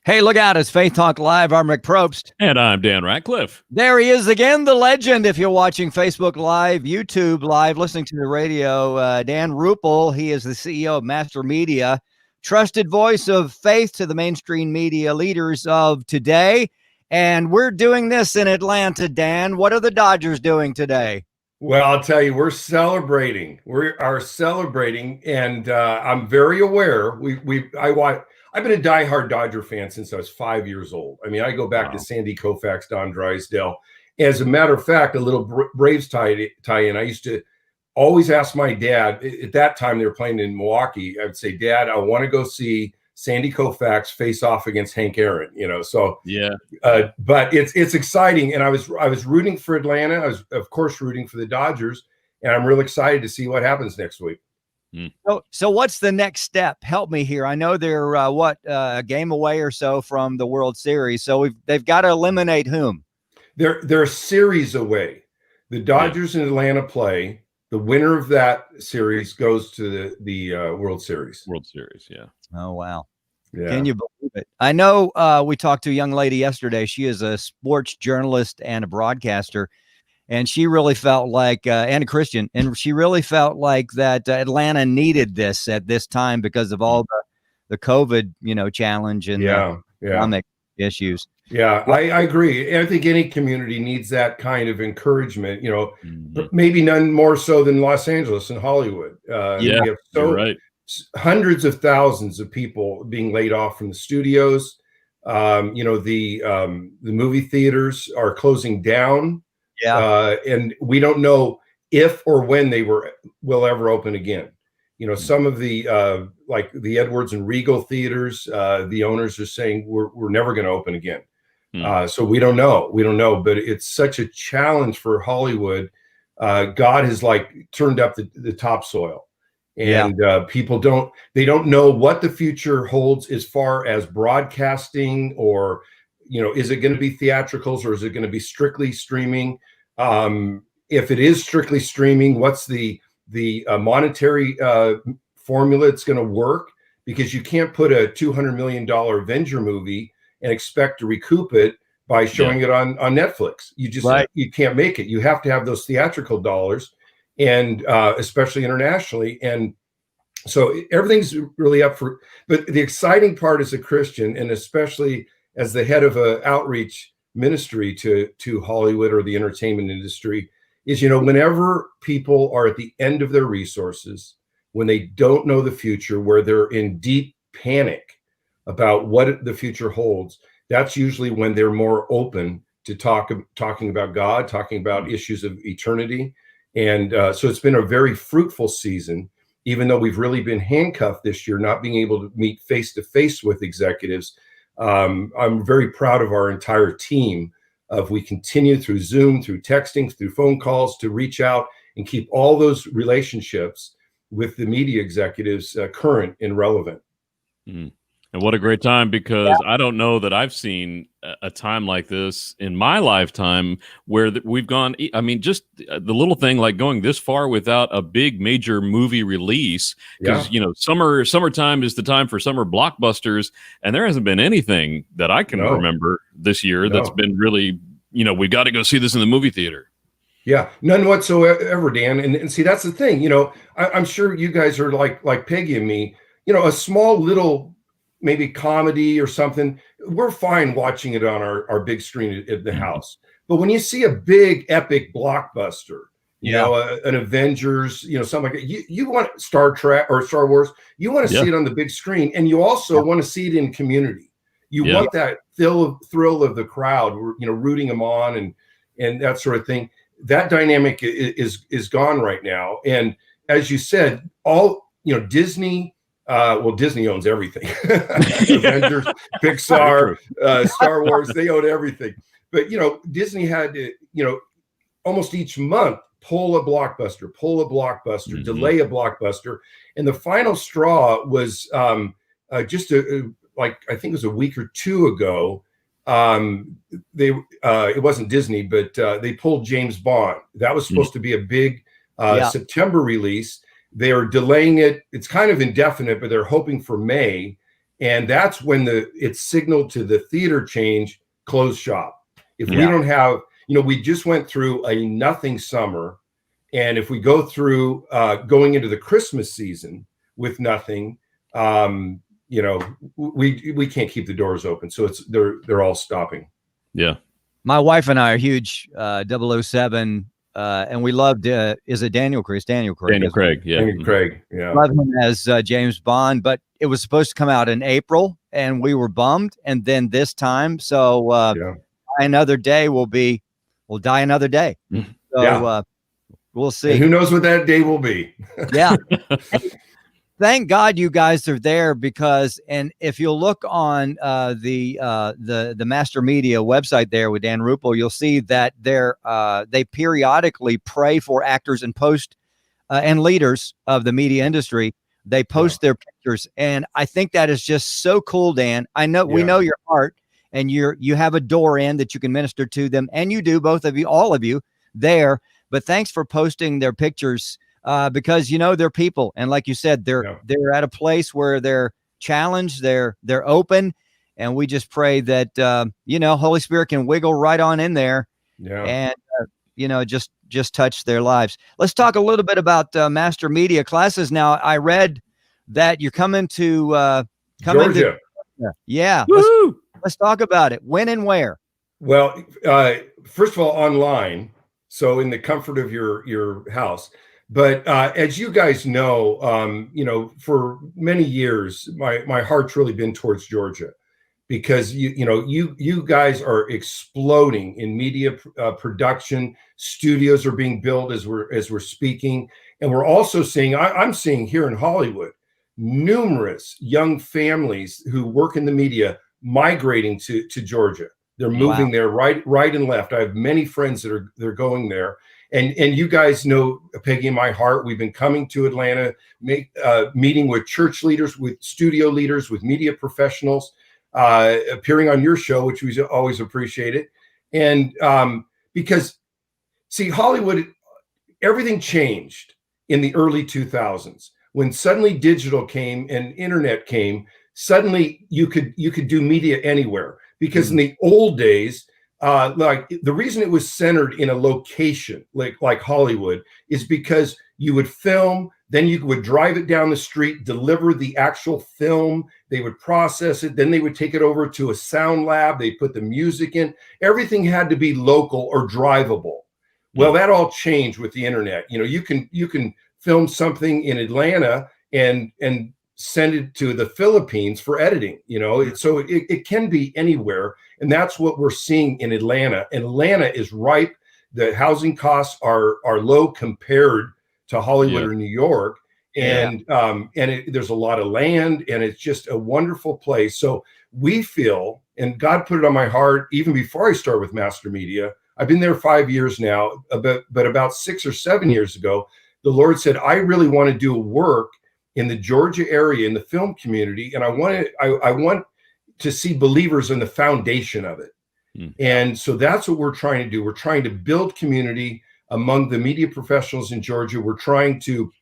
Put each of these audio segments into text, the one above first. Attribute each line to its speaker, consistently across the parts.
Speaker 1: Hey, look out. It's Faith Talk Live. I'm Rick Probst.
Speaker 2: And I'm Dan Ratcliffe.
Speaker 1: There he is again, the legend. If you're watching Facebook Live, YouTube Live, listening to the radio, Dan Rupple, he is the CEO of Master Media, trusted voice of faith to the mainstream media leaders of today. And we're doing this in Atlanta, Dan. What are the Dodgers doing today?
Speaker 3: Well, I'll tell you, we're celebrating. We are celebrating, and I'm very aware. I've been a diehard Dodger fan since I was 5 years old. I mean, I go back to Sandy Koufax, Don Drysdale. As a matter of fact, a little Braves tie-in. I used to always ask my dad. At that time, they were playing in Milwaukee. I would say, "Dad, I want to go see Sandy Koufax face off against Hank Aaron." So
Speaker 2: yeah.
Speaker 3: But it's exciting, and I was rooting for Atlanta. I was, of course, rooting for the Dodgers, and I'm real excited to see what happens next week.
Speaker 1: So what's the next step? Help me here. I know they're a game away or so from the World Series. So they've got to eliminate whom?
Speaker 3: They're a series away. The Dodgers and Atlanta play. The winner of that series goes to the World Series.
Speaker 2: World Series, yeah.
Speaker 1: Oh, wow.
Speaker 3: Yeah.
Speaker 1: Can you believe it? I know we talked to a young lady yesterday. She is a sports journalist and a broadcaster. And she really felt like, and a Christian, and she really felt like that Atlanta needed this at this time because of all the COVID, challenge and economic issues.
Speaker 3: Yeah, I agree. I think any community needs that kind of encouragement, but maybe none more so than Los Angeles and Hollywood.
Speaker 2: Yeah, you're right.
Speaker 3: Hundreds of thousands of people being laid off from the studios. The movie theaters are closing down.
Speaker 1: Yeah.
Speaker 3: And we don't know if or when they will ever open again. Some of the like the Edwards and Regal theaters, the owners are saying we're never going to open again. So we don't know. But it's such a challenge for Hollywood. God has turned up the topsoil, and people don't know what the future holds as far as broadcasting, or is it going to be theatricals, or is it going to be strictly streaming? If it is strictly streaming, what's the monetary formula it's going to work? Because you can't put a $200 million Avenger movie and expect to recoup it by showing it on Netflix. You just you can't make it. You have to have those theatrical dollars, and especially internationally. And so everything's really up for. But the exciting part as a Christian, and especially as the head of an outreach ministry to Hollywood or the entertainment industry, is whenever people are at the end of their resources, when they don't know the future, where they're in deep panic about what the future holds, that's usually when they're more open to talking about God, talking about issues of eternity. And so it's been a very fruitful season, even though we've really been handcuffed this year, not being able to meet face to face with executives. I'm very proud of our entire team. We continue through Zoom, through texting, through phone calls to reach out and keep all those relationships with the media executives current and relevant.
Speaker 2: And what a great time, because I don't know that I've seen a time like this in my lifetime where we've gone. I mean, just the little thing like going this far without a big major movie release, because summertime is the time for summer blockbusters, and there hasn't been anything that I can remember this year that's been really, we got to go see this in the movie theater.
Speaker 3: Yeah, none whatsoever, Dan. And see, that's the thing. I'm sure you guys are like Peggy and me. A small little maybe comedy or something, we're fine watching it on our big screen at the house. But when you see a big epic blockbuster, an Avengers, something like that, you want Star Trek or Star Wars, you want to see it on the big screen, and you also want to see it in community. You want that thrill of the crowd, rooting them on and that sort of thing. That dynamic is gone right now. And as you said, Disney. Disney owns everything. Avengers, Pixar, Star Wars, they own everything. But, Disney had to, almost each month pull a blockbuster, delay a blockbuster. And the final straw was just I think it was a week or two ago. It wasn't Disney, but they pulled James Bond. That was supposed to be a big September release. They are delaying it. It's kind of indefinite, but they're hoping for May. And that's when it's signaled to the theater change, close shop. If we don't have, we just went through a nothing summer. And if we go through going into the Christmas season with nothing, we can't keep the doors open. So they're all stopping.
Speaker 2: Yeah.
Speaker 1: My wife and I are huge 007, and we loved, is it Daniel Craig?
Speaker 2: Daniel Craig. Yeah.
Speaker 3: Daniel Craig. Yeah.
Speaker 1: Love him as James Bond, but it was supposed to come out in April and we were bummed. And then this time, so another day we'll die another day. So we'll see.
Speaker 3: And who knows what that day will be?
Speaker 1: Yeah. Thank God you guys are there, because, and if you'll look on the Master Media website there with Dan Rupple, you'll see that they periodically pray for actors and post and leaders of the media industry. They post their pictures, and I think that is just so cool, Dan. I know we know your heart, and you have a door in that you can minister to them, and you do, both of you, all of you there. But thanks for posting their pictures. Because they're people, and like you said, they're at a place where they're challenged, they're open, and we just pray that Holy Spirit can wiggle right on in there, and just touch their lives. Let's talk a little bit about Master Media classes now. I read that you're coming to
Speaker 3: Georgia.
Speaker 1: Yeah, let's talk about it. When and where?
Speaker 3: Well, first of all, online, so in the comfort of your house. But as you guys know, for many years, my heart's really been towards Georgia, because you guys are exploding in media production. Studios are being built as we're speaking, and we're also seeing. I'm seeing here in Hollywood numerous young families who work in the media migrating to Georgia. They're moving there right and left. I have many friends that are going there. And you guys know, Peggy and my heart, we've been coming to Atlanta, meeting with church leaders, with studio leaders, with media professionals, appearing on your show, which we always appreciated. And because, see, Hollywood, everything changed in the early 2000s. When suddenly digital came and internet came, suddenly you could do media anywhere. Because in the old days, like the reason it was centered in a location like Hollywood is because you would film, then you would drive it down the street, deliver the actual film, they would process it, then they would take it over to a sound lab, they put the music in. Everything had to be local or drivable. Well, that all changed with the internet. You can film something in Atlanta and send it to the Philippines for editing, so it can be anywhere. And that's what we're seeing in Atlanta. And Atlanta is ripe. The housing costs are low compared to Hollywood or New York. And there's a lot of land, and it's just a wonderful place. So we feel, and God put it on my heart even before I started with Master Media. I've been there 5 years now, but about 6 or 7 years ago, the Lord said, I really want to do a work in the Georgia area, in the film community, and I want to see believers in the foundation of it. And so that's what we're trying to do. We're trying to build community among the media professionals in Georgia. We're trying to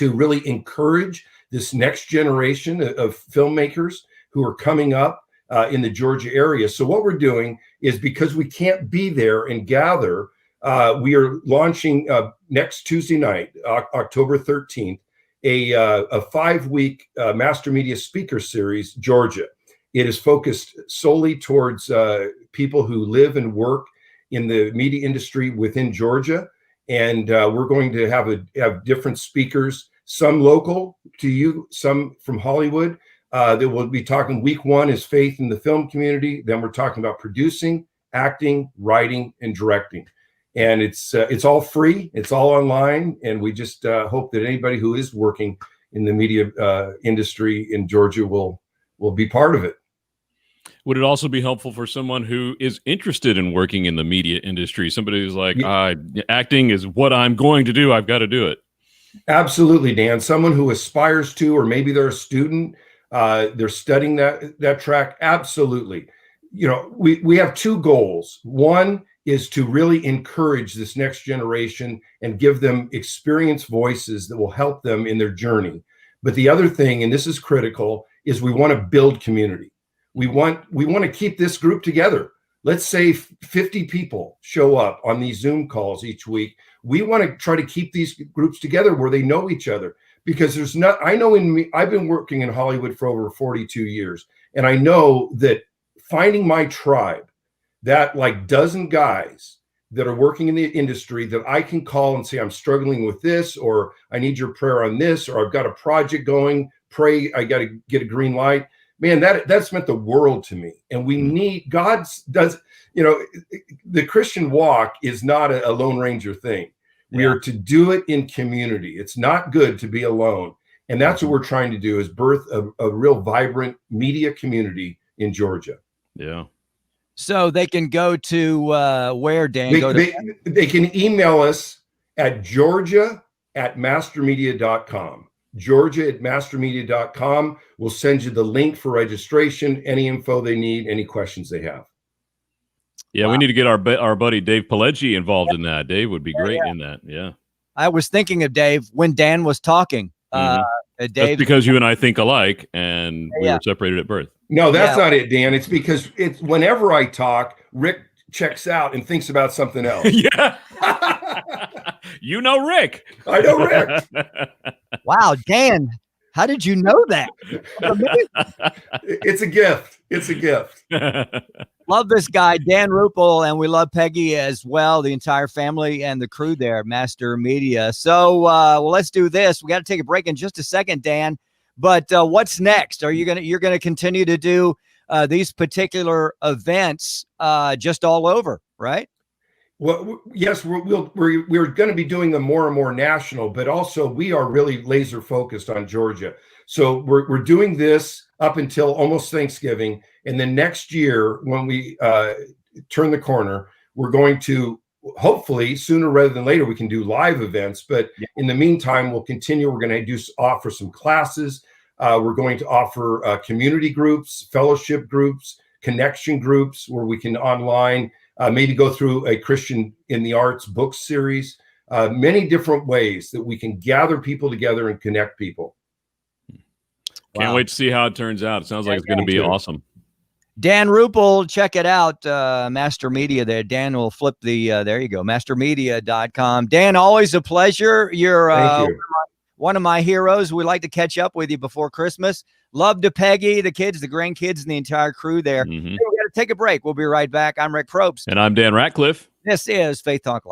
Speaker 3: really encourage this next generation of filmmakers who are coming up in the Georgia area. So what we're doing is, because we can't be there and gather, we are launching next Tuesday night, October 13th, a 5-week Master Media Speaker Series, Georgia. It is focused solely towards people who live and work in the media industry within Georgia. And we're going to have different speakers, some local to you, some from Hollywood. That we'll be talking. Week 1 is faith in the film community. Then we're talking about producing, acting, writing, and directing. And it's all free. It's all online. And we just hope that anybody who is working in the media industry in Georgia will be part of it.
Speaker 2: Would it also be helpful for someone who is interested in working in the media industry? Somebody who's like, acting is what I'm going to do. I've got to do it.
Speaker 3: Absolutely, Dan. Someone who aspires to, or maybe they're a student, they're studying that track. Absolutely. We have 2 goals. One is to really encourage this next generation and give them experienced voices that will help them in their journey. But the other thing, and this is critical, is we want to build community. We want to keep this group together. Let's say 50 people show up on these Zoom calls each week. We want to try to keep these groups together where they know each other, because I've been working in Hollywood for over 42 years. And I know that finding my tribe, that like dozen guys that are working in the industry that I can call and say, I'm struggling with this, or I need your prayer on this, or I've got a project going, pray, I got to get a green light. Man, that's meant the world to me. And we need, the Christian walk is not a Lone Ranger thing. We are to do it in community. It's not good to be alone. And that's what we're trying to do, is birth a real vibrant media community in Georgia.
Speaker 2: Yeah.
Speaker 1: So they can go to where, Dan?
Speaker 3: They can email us at georgia@mastermedia.com. georgia@mastermedia.com. We'll send you the link for registration, any info they need, any questions they have.
Speaker 2: Yeah, we need to get our buddy Dave Pileggi involved in that. Dave would be great in that. Yeah.
Speaker 1: I was thinking of Dave when Dan was talking.
Speaker 2: Dave, that's because you and I think alike, and we were separated at birth.
Speaker 3: No, that's not it, Dan. It's because whenever I talk, Rick checks out and thinks about something else.
Speaker 2: Yeah. You know Rick.
Speaker 3: I know Rick.
Speaker 1: Wow, Dan, how did you know that?
Speaker 3: It's a gift. It's a gift.
Speaker 1: Love this guy, Dan Rupple, and we love Peggy as well, the entire family and the crew there at Master Media. So, well, let's do this. We got to take a break in just a second, Dan. But what's next? You're gonna continue to do these particular events just all over, right?
Speaker 3: Well, yes, we're going to be doing them more and more national, but also we are really laser focused on Georgia. So we're doing this up until almost Thanksgiving, and then next year when we turn the corner, we're going to, hopefully sooner rather than later, we can do live events. But in the meantime, we'll continue. We're going to offer some classes. We're going to offer community groups, fellowship groups, connection groups where we can online maybe go through a Christian in the Arts book series. Many different ways that we can gather people together and connect people.
Speaker 2: Can't wait to see how it turns out. It sounds like it's going to be awesome.
Speaker 1: Dan Rupple, check it out. Master Media there. Dan will flip the, there you go, mastermedia.com. Dan, always a pleasure. You're
Speaker 3: Thank you.
Speaker 1: one of my heroes. We like to catch up with you before Christmas. Love to Peggy, the kids, the grandkids, and the entire crew there. Hey, we got to take a break. We'll be right back. I'm Rick Probst.
Speaker 2: And I'm Dan Ratcliffe.
Speaker 1: This is Faith Talk Live.